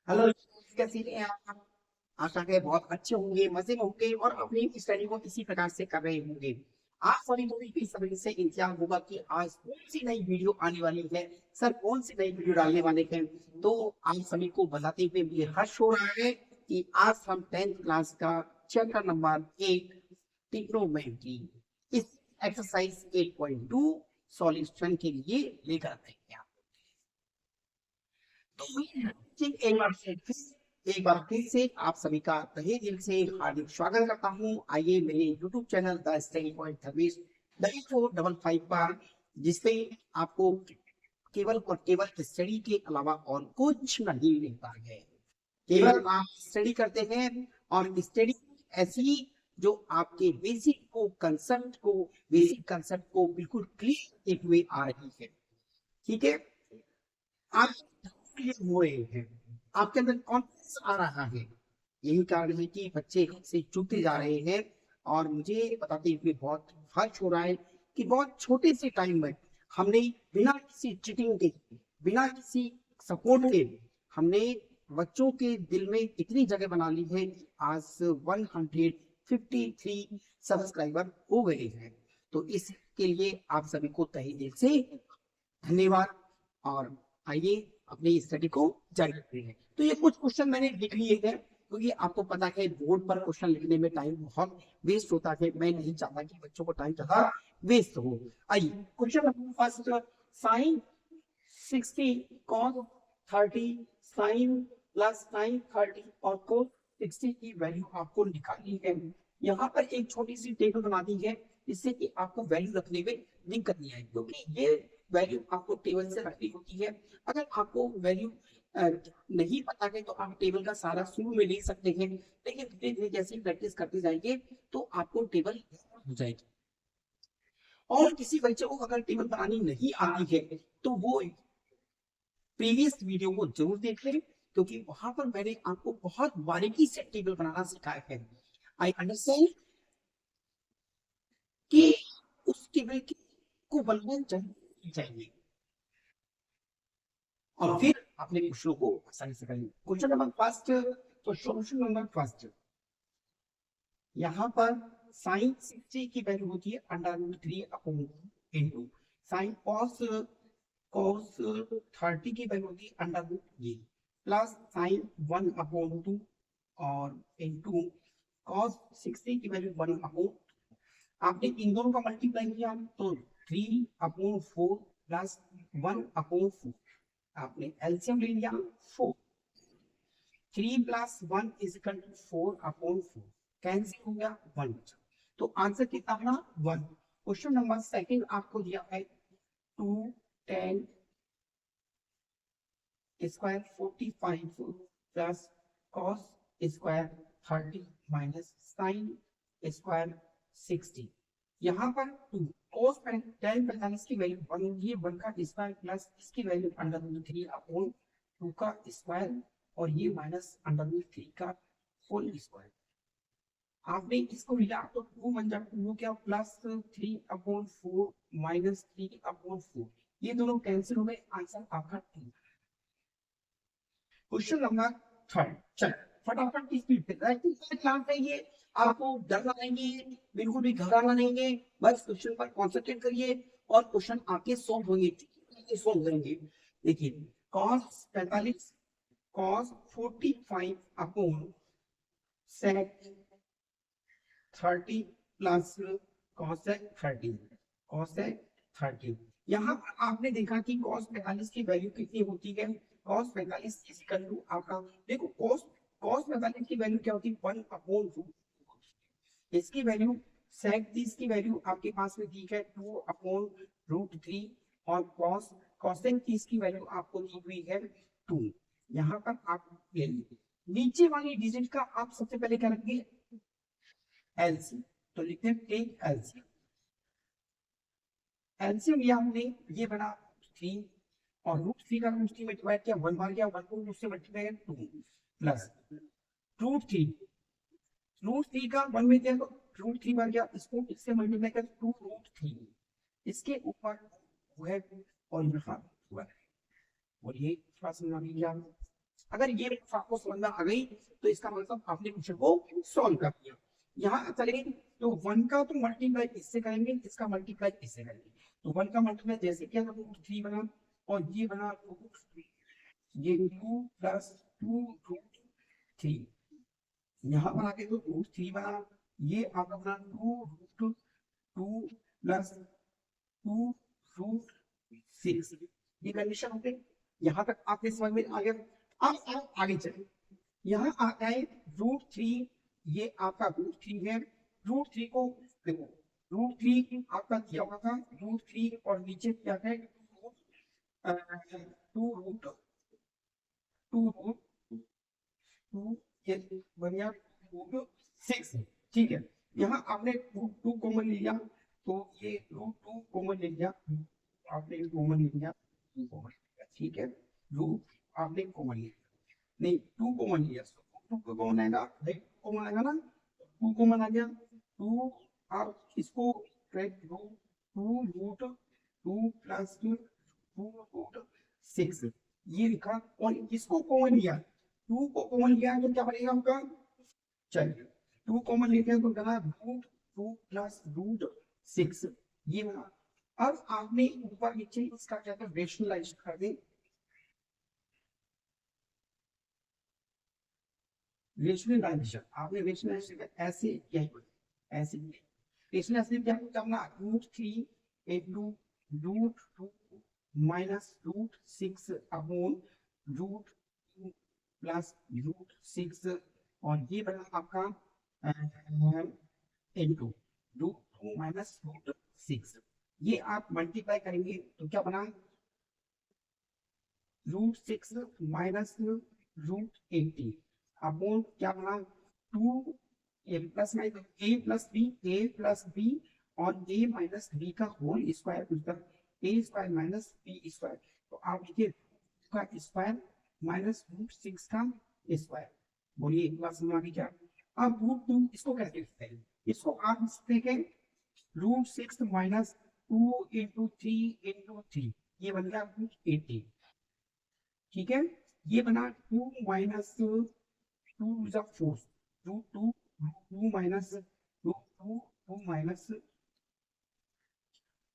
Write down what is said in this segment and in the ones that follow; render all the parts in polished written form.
Hello. कैसे हैं आप? आशा है बहुत अच्छे होंगे, मजे में होंगे और अपनी स्टडी को इसी प्रकार से कर रहे होंगे। आप सभी को भी बेसब्री से इंतजार होगा कि आज कौन सी नई वीडियो आने वाली है। सर कौन सी नई वीडियो डालने वाले हैं? तो आप सभी को बताते हुए मुझे हर्ष हो रहा है कि आज हम 10th क्लास का चैप्टर नंबर 8 ट्रिग्नोमेट्री इस एक्सरसाइज 8.2 सॉल्यूशन के लिए लेकर आए हैं। तो एक बार फिर से आप सभी का तहे दिल से हार्दिक स्वागत करता हूं। आइए मेरे YouTube channel the study point Dharmesh 9455 पर, जिसपे आपको केवल और केवल स्टडी के अलावा और कुछ नहीं मिलता है। केवल आप स्टडी करते हैं और स्टडी ऐसी जो आपके बेसिक कंसेप्ट को बिल्कुल क्लियर हुए आ रही है। ठीक है। आप क्लियर हो रहे हैं, आपके अंदर कॉन्फिडेंस आ रहा है। यही कारण है कि बच्चे हमसे चूकते जा रहे हैं। और मुझे बताते हुए बहुत हर्ष हो रहा है कि बहुत छोटे से टाइम में हमने बिना किसी चीटिंग के, बिना किसी सपोर्ट के, हमने बच्चों के दिल में इतनी जगह बना ली है कि आज 153 सब्सक्राइबर हो गए हैं। तो इसके लिए आप सभी को तहे दिल से धन्यवाद। और आइए अपनी स्टडी को जारी रखते हैं। तो ये कुछ क्वेश्चन मैंने लिख लिए हैं क्योंकि आपको पता है बोर्ड पर क्वेश्चन लिखने में टाइम बहुत वेस्ट होता है। मैं नहीं चाहता कि बच्चों को टाइम ज्यादा वेस्ट हो। आइए question number first. Sine 60 cos 30 sine plus sine 30 और कोस 60 की वैल्यू आपको निकालनी है। यहाँ पर एक छोटी सी टेबल बना दी है जिससे कि आपको वैल्यू रखने में दिक्कत नहीं आएगी, क्योंकि ये वैल्यू आपको टेबल से रखनी होती है। अगर आपको वैल्यू नहीं पता है तो आप टेबल का सारा शुरू में लिख सकते हैं, लेकिन धीरे धीरे जैसे प्रैक्टिस करते जाएंगे तो आपको टेबल हो जाएगी। और किसी बच्चे को अगर टेबल बनानी नहीं आती है तो वो प्रीवियस वीडियो को जरूर देख लें, क्योंकि वहां पर मैंने आपको बहुत बारीकी से टेबल बनाना सिखाया है। आई अंडरस्टैंड कि उस टेबल को बनाना चाहिए और फिर अपने क्वेश्चन को आसानी से करेंगे। Question number first. तो सॉल्यूशन नंबर फर्स्ट, यहाँ पर साइन 60 की वैल्यू होती है under root 3 upon into sine cos cos 30 की वैल्यू होती है अंडर रूट ये प्लस साइन 1 अपॉन 2 और इंटू कॉस 60 की वैल्यू 1 अपॉन, आपने इन दोनों का मल्टीप्लाई किया तो 3/4 प्लस 1/4, आपने एलसीएम ले लिया 4। 3+1 = 4/4, कैंसिल हो गया 1। तो आंसर कितना बना 1। क्वेश्चन नंबर सेकंड आपको दिया है 2 tan square 45 plus cos square 30 minus sine square 60। यहाँ पर 2 cos tan 45 की वैल्यू 1 होगी, 1 का स्क्वायर प्लस इसकी वैल्यू अंडर रूट 3 अपॉन 2 का स्क्वायर और ये माइनस अंडर रूट 3 का होल स्क्वायर। आपने इसको मिला तो 2 बन जाएगा, वो क्या प्लस 3/4 माइनस 3/4, ये दोनों कैंसिल हो गए, आंसर आपका 2। Question number third. चल फटाफट की स्पीड पे राइटिंग का ध्यान चाहिए। आपको डरना नहीं है, बिल्कुल भी घबराना नहीं है। बस क्वेश्चन पर कॉन्सेंट्रेट करिए और क्वेश्चन आपके सॉल्व होंगे, सॉल्व करेंगे। देखिए cos 45 cos 45 upon sec 30 plus cosec 30 cosec 30। यहाँ पर आपने देखा कि cos 45 की वैल्यू कितनी होती है। cos 45 इक्वल टू आपका, देखो cos 45 की वैल्यू क्या होती है 1/रूट, इसकी वैल्यू sec 30 की वैल्यू आपके पास में दी है 2/√3 और cosec 30 की वैल्यू आपको दी हुई है 2। यहाँ पर आप ले लीजिए नीचे वाली डिजिट का आप सबसे पहले क्या रखेंगे एलसीएम। तो लिखते हैं टेक एलसीएम। एलसीएम लिया हमने, ये बना 3 और √3 का √3 मल्टीप्लाई किया 1 बार किया 1 को उससे मल्टीप्लाई किया 2 प्लस √3, √3 का 1 में दिया तो √3 बार किया, इसको इससे मल्टीप्लाई कर 2√3, इसके ऊपर वो है और यहाँ हुआ है। और ये थोड़ा समझ में आ गया। अगर ये आपको समझ में आ गई तो इसका मतलब आपने क्वेश्चन को सॉल्व कर दिया। यहाँ चलेंगे तो वन का तो मल्टीप्लाई इससे करेंगे, इसका मल्टीप्लाई इससे करेंगे। तो वन का मल्टीप्लाई जैसे क्या रूट थ्री बना और ये बना रूट थ्री, ये two plus two root three, यहाँ पर आके तो रूट थ्री बना, ये आपका बना two root two plus two root six. ये कंडीशन हो गई। यहाँ तक आपके समझ में आ गया। अब आप आगे चले, यहाँ आता है रूट थ्री, ये आपका रूट थ्री है। रूट थ्री को देखो, रूट थ्री आपका दिया हुआ था रूट थ्री और नीचे क्या है two root two root two ये बढ़िया रूट सिक्स। ठीक है, यहाँ आपने रूट टू कॉमन ले लिया तो ये रूट टू कॉमन ले लिया, आपने कॉमन ले लिया, टू कॉमन लिया। ठीक है, रूट आपने कॉमन लिया, नहीं टू कॉमन लिया, टू कॉमन आएगा, कॉमन आएगा ना, टू कॉमन आ गया। टू आप इसको two root two plus two root six ये लिखा और इसको कॉमन लिया, टू को कॉमन लिया तो क्या बनेगा आपका, चलिए टू कॉमन लेते हैं तो बना root two plus root six ये बना। अब आपने ऊपर नीचे इसका क्या था रेशनलाइज कर दे, रेशनलाइजेशन आपने रेशनलाइजेशन ऐसे क्या ऐसे रेशनलाइजेशन क्या करना root three into root two minus root six upon root two plus root six और ये बना आपका into root two minus root six. ये आप मल्टीप्लाई करेंगे तो क्या बना root six minus root eight upon क्या बना two A plus A plus B और ए माइनस बी का होल स्क्वायर मतलब A square minus B square. तो आप लिखिए का स्क्वायर माइनस रूट सिक्स का स्क्वायर। बोलिए एक बार समझ आ गई क्या। अब रूट टू इसको कैसे लिखते हैं, इसको आप लिखते root six minus two into three ये बन गया रूट एटी। ठीक है, ये बना two minus two is four root two two minus root two two minus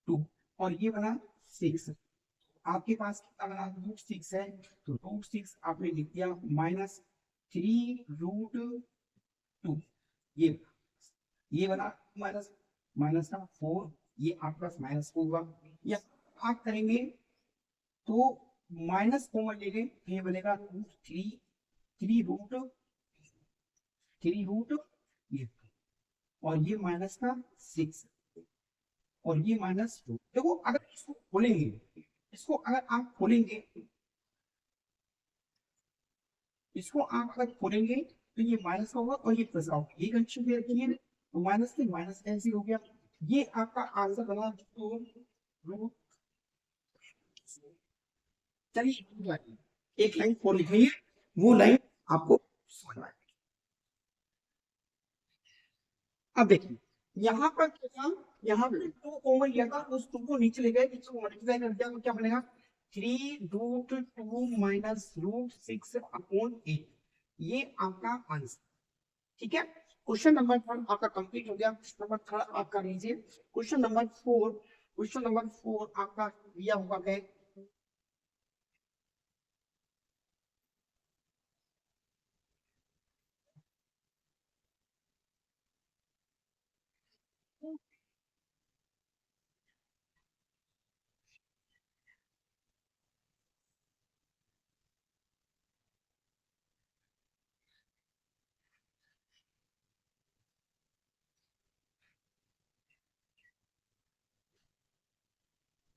two और ये बना सिक्स। आपके पास अगर आप रूट सिक्स है तो रूट सिक्स आपने लिख दिया माइनस थ्री रूट टू ये बना माइनस माइनस का फोर, ये आपका पास माइनस होगा या आप करेंगे तो माइनस कॉमन लेंगे तो ये बनेगा रूट थ्री थ्री रूट ये और ये माइनस का सिक्स और ये माइनस टू। देखो अगर इसको खोलेंगे, इसको अगर आप खोलेंगे, इसको आप अगर खोलेंगे तो ये माइनस का होगा और ये प्लस का होगा, ये कंडीशन भी रखी है तो माइनस से माइनस कैंसिल हो गया। ये आपका आंसर बना तो रूट। चलिए एक लाइन और लिखेंगे, वो लाइन आपको समझ में। अब देखिए यहाँ पर क्या, यहाँ पे टू कॉमन लिया था उस टू को नीचे ले गए, इसको मल्टीप्लाई कर दिया तो क्या बनेगा three root two minus root six upon eight. ये आपका आंसर। ठीक है, क्वेश्चन नंबर वन आपका कंप्लीट हो गया। क्वेश्चन नंबर थर्ड आपका लीजिए। क्वेश्चन नंबर फोर आपका दिया हुआ है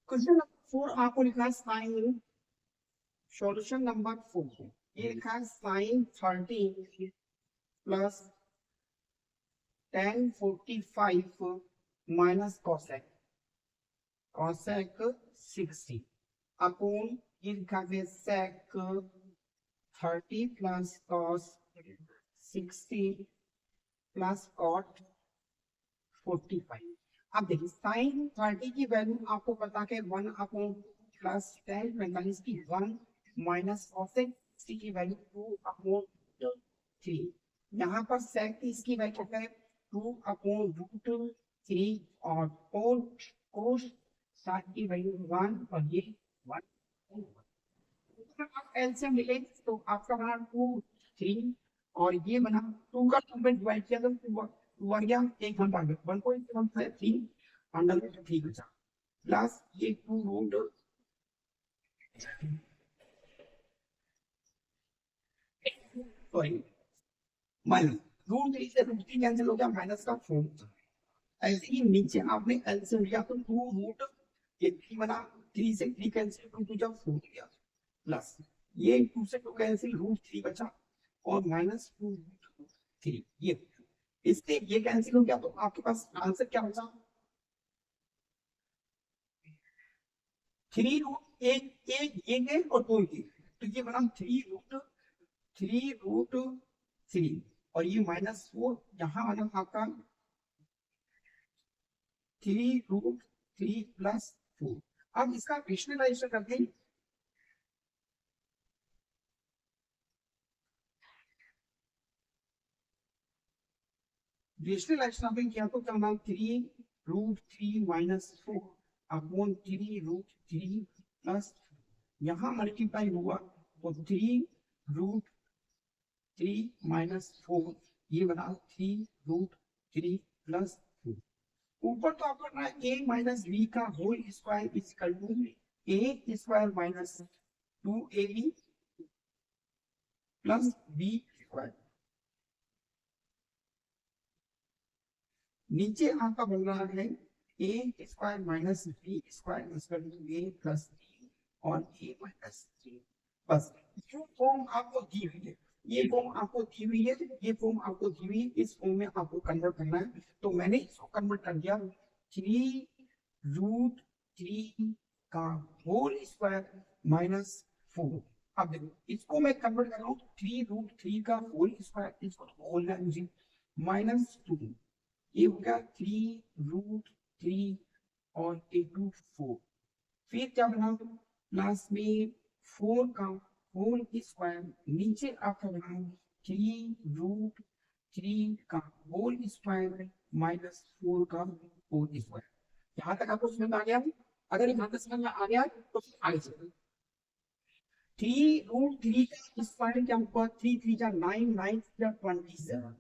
क्वेश्चन नंबर फोर आपको लिखा है साइन, सॉल्यूशन नंबर फोर ये लिखा है sine 30 plus ten 45 minus cosec cosec 60 upon ये लिखा है sec 30 plus cos 60 plus cot 45। अब देखिए साइन 30 की वैल्यू आपको पता है 1 अपॉन प्लस टेन 45 की 1 माइनस कॉसेक इसकी की वैल्यू 2/3। यहाँ पर sec इसकी वैल्यू है 2/√3 और cos सात की वैल्यू 1 और ये 1। आप एलसीएम ले तो आपका बना 2 3 और ये बना 2 का 2 में डिवाइड किया तो 2 आ गया 1 1 आ गया 1.73 अंडर रूट 3 बचा प्लस ये 2 रूट सॉरी माइनस रूट 3 से रूट 3 कैंसिल हो गया माइनस का 4। ऐसे ही नीचे आपने एलसीएम लिया तो 2 रूट ये 3 बना 3 से 3 कैंसिल 2 2 जा 4 गया प्लस ये 2 से 2 कैंसिल रूट 3 बचा और माइनस 2 रूट 3 ये इससे ये कैंसिल हो गया तो आपके पास आंसर क्या बचा 3 रूट एक एक ये है और 2 ये तो ये बना 3 रूट 3 और ये माइनस 4 यहाँ बना आपका 3 रूट 3 प्लस 4। अब इसका रेशनलाइजेशन करते हैं रेशनलाइजेशन आपने किया तो क्या होगा 3 root 3 minus 4 upon 3 root 3 plus यहाँ मल्टीप्लाई हुआ तो 3 रूट 3 माइनस 4 ये बना 3 रूट 3 प्लस 4। ऊपर तो आपको करना है a माइनस b का whole square is equal to a square minus 2ab plus b square. नीचे आपका बन रहा है a square minus b square is equal to a plus b और a माइनस 3 बस जो फॉर्म आपको दी हुई है ये फॉर्म आपको दी हुई है ये फॉर्म आपको दी हुई है इस फॉर्म में आपको कन्वर्ट करना है तो मैंने इसको कन्वर्ट कर दिया 3 रूट 3 का होल स्क्वायर माइनस 4। अब देखो इसको मैं कन्वर्ट कर रहा हूँ 3 रूट 3 का होल स्क्वायर इसको बोलना है मुझे माइनस 2 ये हो गया 3 रूट 3 और इंटू 4 फिर क्या बना प्लस में 4 का होल स्क्वायर नीचे आपका बना 3 रूट 3 का होल स्क्वायर माइनस 4 का होल स्क्वायर। यहाँ तक आपको समझ में आ गया अगर यहाँ तक समझ में आ गया तो आगे चलते 3 रूट 3 का स्क्वायर क्या होगा 3 3 जा 9 9 जा 27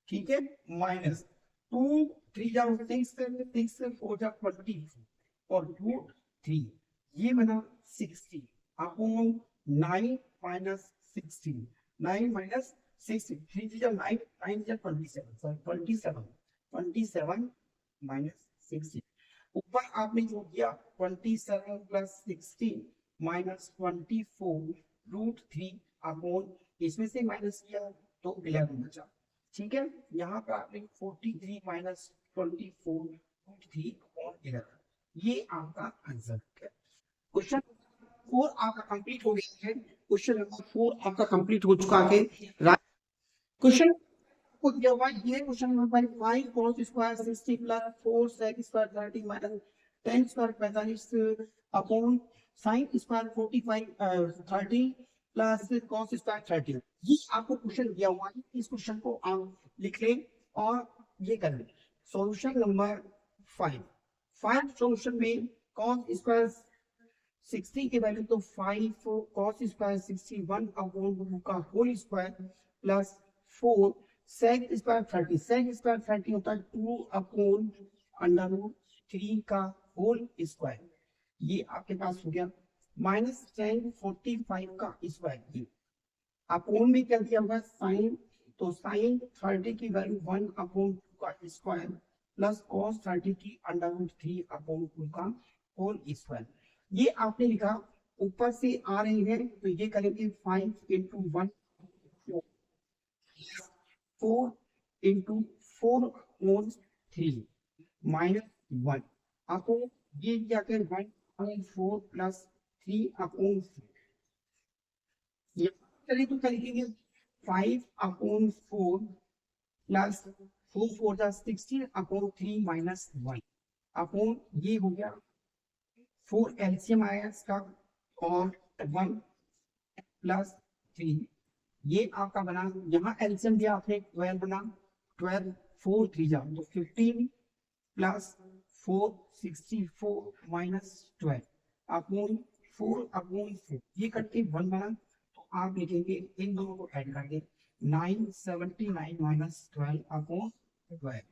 ठीक है माइनस 2 3 जा 6 6 4 जा 20 और रूट 3 ये बना 60 अपॉन 9 माइनस 16 9 माइनस 60 3 3 जा 9 9 जा 27 सॉरी 27 माइनस 60 ऊपर आपने जो किया 27 प्लस 16 माइनस 24 रूट 3 अपॉन इसमें से माइनस किया तो 11 बचा ठीक है। यहाँ पर आपने 43 माइनस 24 रूट 3 अपॉन 11 ये आपका आंसर है। क्वेश्चन 4 आपका कंप्लीट हो गया है क्वेश्चन नंबर 4 आपका कंप्लीट हो चुका है। क्वेश्चन को दिया हुआ ये question number 5 cos square 60 plus 4 sec square 30 minus 10 square 45 upon sin square 45 30 plus cos square 30 ये आपको क्वेश्चन दिया हुआ है इस क्वेश्चन को आप लिख लें और ये कर लें। सॉल्यूशन नंबर 5 सॉल्यूशन में cos स्क्वायर 60 की वैल्यू तो 5 cos स्क्वायर 61 अपॉन 2 का whole square plus 4 sec square 30 sec square 30 होता है 2 अपॉन अंडर रूट 3 का होल स्क्वायर ये आपके पास हो गया माइनस 10 45 का स्क्वायर ये अपॉन में क्या दिया होगा साइन तो साइन 30 की वैल्यू 1 अपॉन 2 का स्क्वायर प्लस cos 30 की अंडर रूट 3 अपॉन 2 का होल स्क्वायर ये आपने लिखा ऊपर से आ रही है तो ये करेंगे 5 इंटू 1 4 इंटू 4 अपॉन 3 माइनस 1 आपको ये क्या कर 1 अपॉन 4 प्लस 3 अपॉन 4 ये चलिए तो करेंगे 5 अपॉन 4 प्लस 4 4 जा 16 अपॉन 3 माइनस 1 अपॉन ये हो गया 4 एलसीएम आया इसका और 1 प्लस 3, ये आपका बना, यहाँ एलसीएम दिया आपने 12 बना, 12 4 3 जा तो 15 प्लस 4 64 माइनस 12 अपॉन 4 अपॉन 4, ये करके 1 बना, तो आप लिखेंगे इन दोनों को ऐड करके 979 माइनस 12 अपॉन 12,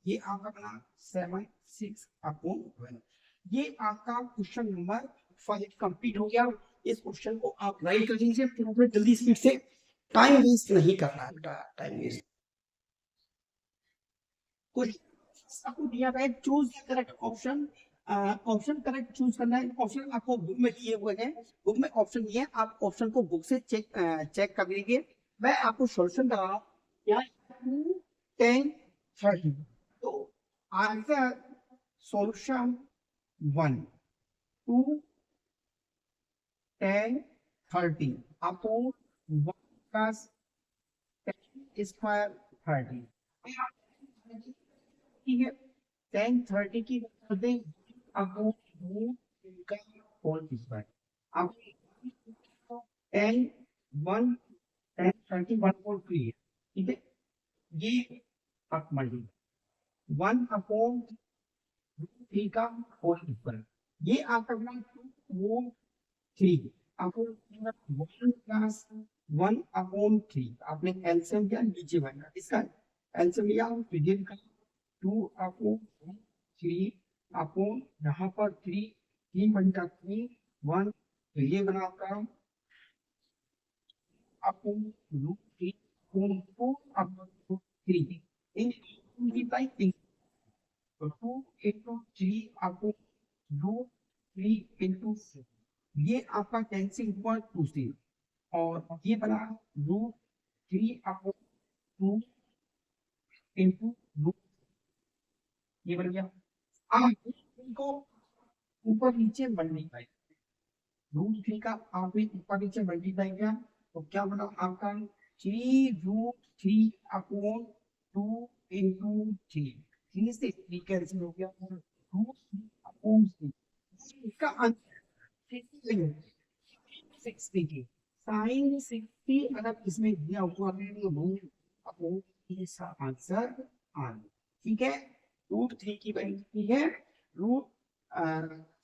ये आपका बना 7 6 अपॉन 12। ये आपका क्वेश्चन नंबर 5 कंप्लीट हो गया। इस क्वेश्चन को आप राइट कर दीजिए, फिर जल्दी स्पीड से, टाइम वेस्ट नहीं करना है, टाइम वेस्ट। कुछ आपको दिया गया है, choose the correct option, option correct choose करना है। ऑप्शन आपको बुक में दिए हुए हैं, बुक में ऑप्शन दिए हैं, आप ऑप्शन को बुक से चेक कर लीजिए। मैं आपको सॉल्यूशन कर रहा हूँ, यहाँ 10 30, तो answer solution 1 2 10 30 upon 1 plus 10 square 30, ठीक है। 10 30 की कर दें अपॉन 2 का होल स्क्वायर, अब 10 1 10 30 1.3 है, ठीक है। ये आप मल्टी 1 अपॉन 3 का होल स्क्वायर, ये आपका बना 2 3 अपॉन 1 प्लस 1 अपॉन 3, आपने एलसीएम क्या नीचे बना, इसका एलसीएम लिया तो ये निकला 2 अपॉन 3 अपॉन यहाँ पर 3 बटा 3 1, तो ये बना आपका अपॉन रूट 3 अपॉन 4 अपॉन 3, इन multiply 2 into 3 upon root 3 into 4, ये आपका कैंसिल हुआ 2 से, और ये बना रूट 3 अपॉन 2 into रूट, ये बन गया। अब इनको ऊपर नीचे मल्टीप्लाई, रूट 3 का आपने ऊपर नीचे मल्टीप्लाई किया तो क्या बना आपका 3 रूट 3 अपॉन 2 into 3, 3 से 3 कैंसिल हो गया, रूट 3 अपॉन 3, इसका आंसर 60 साइन 60 अगर इसमें दिया हुआ है तो रूट अपॉन इसका आंसर आन, ठीक है। रूट 3 की वैल्यू है रूट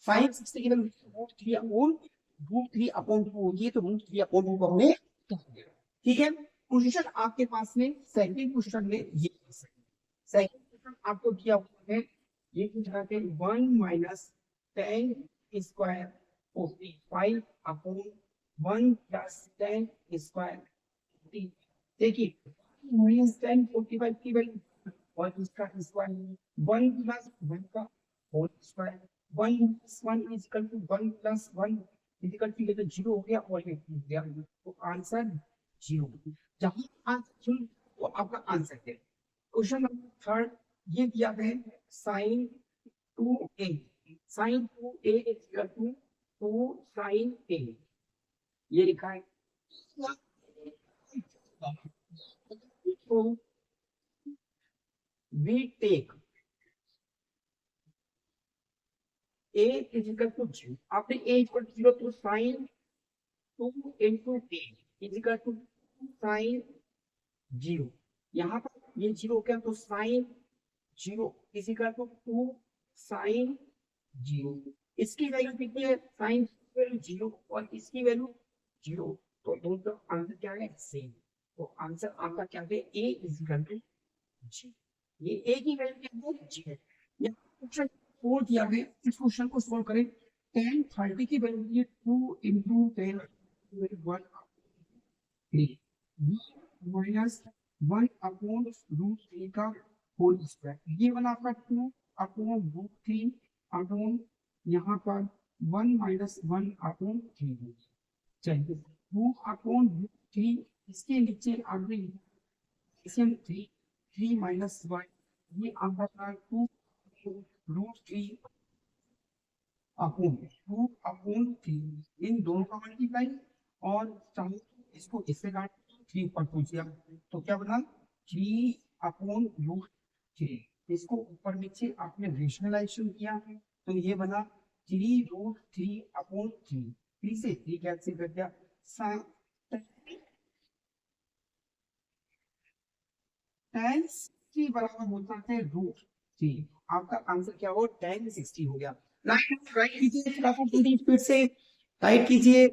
साइन 60 की value root 3 upon root 3 upon 2 होगी, तो रूट 3 अपॉन 2 को हमने, ठीक है। क्वेश्चन आपके पास में सेकंड क्वेश्चन में ये सेकंड क्वेश्चन आपको दिया हुआ है, ये पूछा है 1 minus 10 square 45 upon 1 plus 10 square, देखिए माइनस 10 45 की वैल्यू और इसका स्क्वायर 1 प्लस 1 का whole square, 1 plus 1 is equal to 1 plus 1 is equal to, ये तो 0 हो गया और ये हो गया, तो आंसर 0, जहां आंसर 0 तो आपका आंसर है। क्वेश्चन नंबर थर्ड, ये दिया है sine 2a, sine 2a is equal to 2 sine a, ये लिखा है। तो we take a is equal to 0, आपने a इक्वल टू 0 तो sine 2 into a is equal to sine 0, यहाँ पर ये 0 क्या तो sine 0 is equal to 2 sine 0, इसकी वैल्यू कितनी है साइन 0 और इसकी वैल्यू 0, तो दोनों का आंसर क्या है सेम, तो आंसर आपका क्या है a इज इक्वल टू जी, ये a की वैल्यू क्या है जी है। क्वेश्चन 4 दिया है, इस क्वेश्चन को सॉल्व करें। 10 30 की वैल्यू ये 2 into 10 1 3 माइनस 1 अपॉन रूट 3 का होल स्क्वायर, ये वाला आपका 2 अपॉन रूट 3 अपॉन यहाँ पर 1 माइनस 1 अपॉन 3, चलिए 2 अपॉन रूट 3, इसके नीचे आगे इसे हम 3 माइनस 1, ये आपका 2 रूट 3 अपॉन 3, इन दोनों का मल्टीप्लाई, और चाहे इसको इससे काट 3 ऊपर पूछिए, तो क्या बना 3 अपॉन रूट 3, इसको ऊपर नीचे आपने रेशनलाइजेशन किया है तो ये बना 3 रूट 3 अपॉन 3, 3 से 3 कैंसिल कर दिया, 60 बराबर होता है √3। आपका आंसर क्या हो, tan 60 हो गया। राइट कीजिए फटाफट जल्दी स्पीड से राइट कीजिए।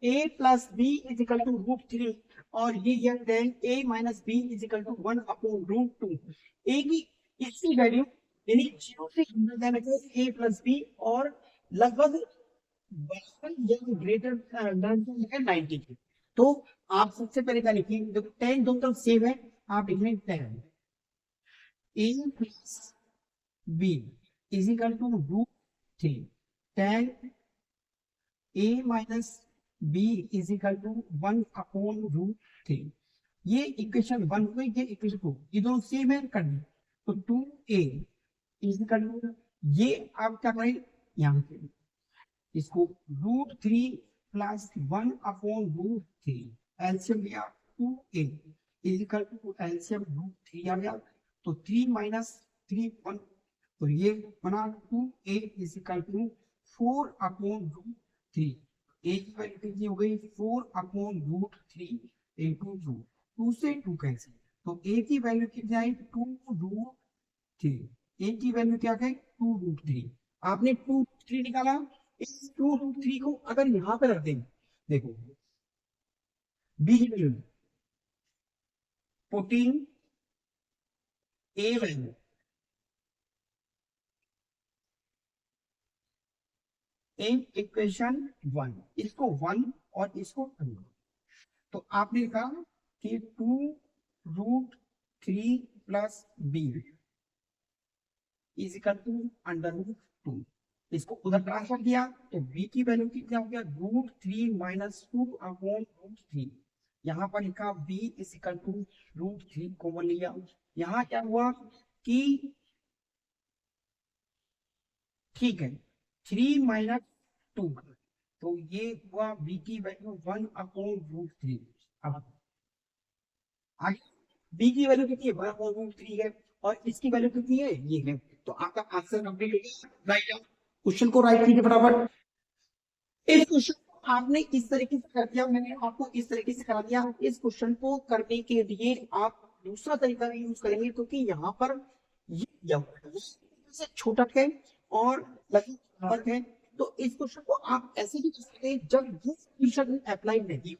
a plus b is equal to √3 और ये है tan a minus b is equal to 1/√2। a की इसकी वैल्यू यानी 0 से a प्लस बी और लगभग बराबर या ग्रेटर देन 90 की। तो आप सबसे पहले क्या लिखिए, देखो tan दोनों तरफ सेम है, आप लिख लें tan a plus b is equal to √3 tan a minus b is equal to 1/√3। ये इक्वेशन 1 हुई, ये इक्वेशन 2, ये दोनों सेम है कर दी। तो 2a इज इक्वल टू, ये आप क्या करें यहाँ पे इसको √3 प्लस 1/√3 एलसीएम लिया 2a is equal to LCM √3 आ गया। तो 3 माइनस 3 1, तो ये बना 2a is equal to 4/√3। a की वैल्यू कितनी हो गई 4/√3 इंटू 2, 2 से 2 कैंसिल, तो a की वैल्यू कितनी आई 2√3। a की वैल्यू क्या है 2√3। आपने 2√3 निकाला, इस 2√3 को अगर यहाँ पे रख दें, देखो बी की वैल्यू 14, a वैल्यू इक्वेशन 1, इसको 1 और इसको 2, तो आपने कहा कि 2√3 plus b is equal to √2। इसको उधर ट्रांसफर किया तो b की वैल्यू कितना हो गया √3 माइनस 2/√3। यहाँ पर लिखा b is equal to √3 common लिया। यहाँ क्या हुआ कि ठीक है 3 माइनस 2, तो ये हुआ b की वैल्यू 1/√3। अब आगे b की वैल्यू कितनी है 1/√3 है और इसकी वैल्यू कितनी है ये है। तो आपका आंसर कंप्लीट हो गया। राइट क्वेश्चन को राइट कीजिए फटाफट। इस क्वेश्चन को आपने इस तरीके से कर दिया, मैंने आपको इस तरीके से करा दिया। इस क्वेश्चन को करने के लिए आप दूसरा तरीका भी यूज करेंगे, क्योंकि यहाँ पर ये दिया हुआ है से छोटा है और लगभग है। तो इस क्वेश्चन को आप ऐसे भी कर सकते हैं जब ये कंडीशन अप्लाई नहीं,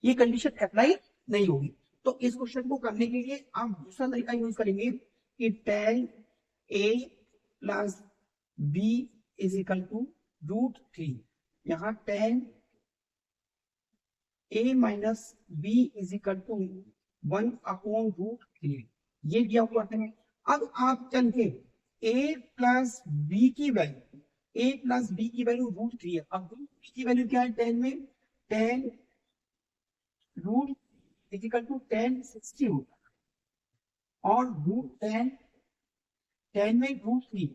ये कंडीशन अप्लाई नहीं होगी। तो इस क्वेश्चन को करने के लिए आप दूसरा तरीका यूज करेंगे कि tan a plus b is equal to √3। यहाँ tan a minus b is equal to 1/√3 ये दिया हुआ है। अब आप चलिए a प्लस b की वैल्यू, a प्लस b की वैल्यू √3 है। अब b की वैल्यू क्या है tan में, tan √3 is equal to tan 60 होता है और tan में √3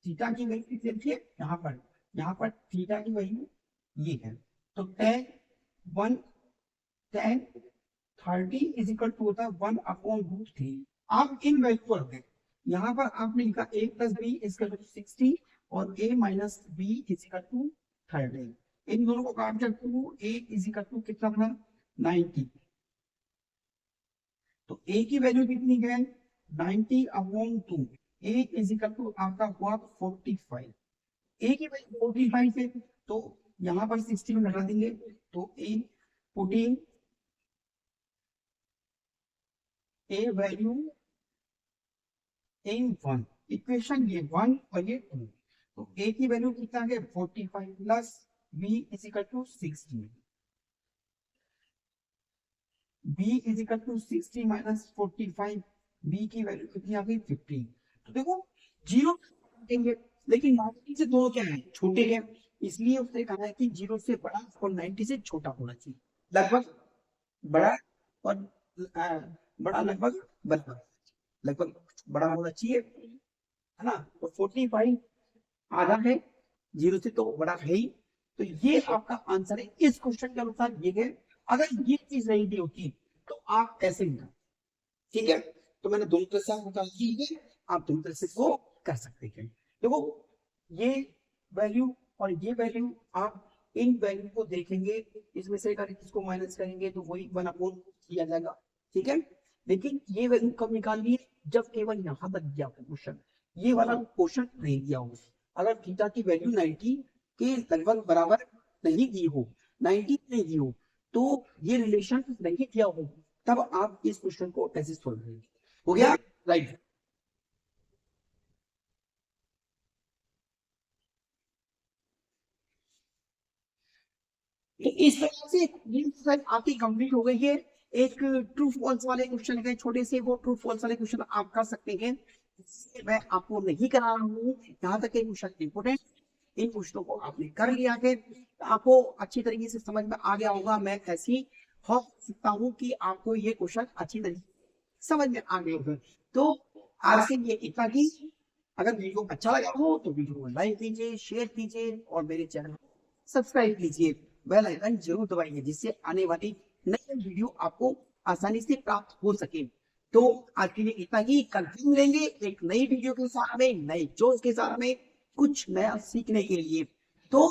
थीटा की वैल्यू देखिए यहाँ पर थीटा की वैल्यू ये है। तो tan 30 इज इक्वल टू होता है 1/√3। आप इन वैल्यू को रखें, यहाँ पर आपने लिखा a plus b is equal to 60 और a minus b is equal to 30। इन दोनों को काट कर 2a इजकल टू कितना बना 90। तो a की वैल्यू कितनी है 90/2। a इजकल टू आपका हुआ 45। a की वैल्यू 45 है तो यहाँ पर 60 में लगा देंगे तो a 14 a value in 1, equation ये 1 और ये 2। तो a की वैल्यू कितना है 45 plus b is equal to 60, b is equal to 60 minus 45, b की वैल्यू कितनी आ गई 15। तो देखो जीरो देंगे लेकिन 90 से दोनों क्या है छोटे हैं, इसलिए उसने कहा है कि 0 से बड़ा और 90 से छोटा होना चाहिए। लगभग बड़ा और बड़ा लगभग बराबर, लगभग बड़ा होना चाहिए है ना। तो 45 आधा है 0 से तो बड़ा है ही। तो ये आपका आंसर है इस क्वेश्चन के अनुसार ये है। अगर ये चीज नहीं दी होती तो आप ऐसे लिखा, ठीक है। तो मैंने दोनों तरह से आपको कहा कि आप दोनों तरह से इसको कर सकते हैं। देखो ये वैल्यू और ये वैल्यू आप इन वैल्यू को देखेंगे, इसमें से अगर इसको माइनस करेंगे तो वही 1 किया जाएगा, ठीक है। लेकिन ये वैल्यू कब निकालनी है, जब केवल यहाँ तक दिया हो क्वेश्चन, ये वाला क्वेश्चन नहीं दिया हो। अगर थीटा की वैल्यू 90 के लगभग बराबर नहीं दी हो, 90 नहीं दी हो, तो ये रिलेशन नहीं दिया हो, तब आप इस क्वेश्चन को ऐसे सोल्व करेंगे। हो गया, राइट। तो इस तरह से ये एक्सरसाइज आपकी कंप्लीट हो गई है। एक ट्रू फॉल्स वाले क्वेश्चन है छोटे से, वो ट्रू फॉल्स वाले क्वेश्चन आप कर सकते हैं, इसलिए मैं आपको नहीं करा रहा हूँ। यहाँ तक क्वेश्चन इंपोर्टेंट, इन क्वेश्चनों को आपने कर लिया है, आपको अच्छी तरीके से समझ में आ गया होगा। मैं ऐसी होप सकता हूँ कि आपको ये क्वेश्चन अच्छी तरीके से समझ में आ गए होगा। तो आज के लिए इतना ही। अगर वीडियो अच्छा लगा हो तो वीडियो को लाइक कीजिए, शेयर कीजिए और मेरे चैनल को सब्सक्राइब कीजिए, बेल आइकन जरूर दबाइए, जिससे आने वाली नई वीडियो आपको आसानी से प्राप्त हो सके। तो आज के लिए इतना ही, कल फिर मिलेंगे एक नई वीडियो के साथ में, नए जोश के साथ में, कुछ नया सीखने के लिए। तो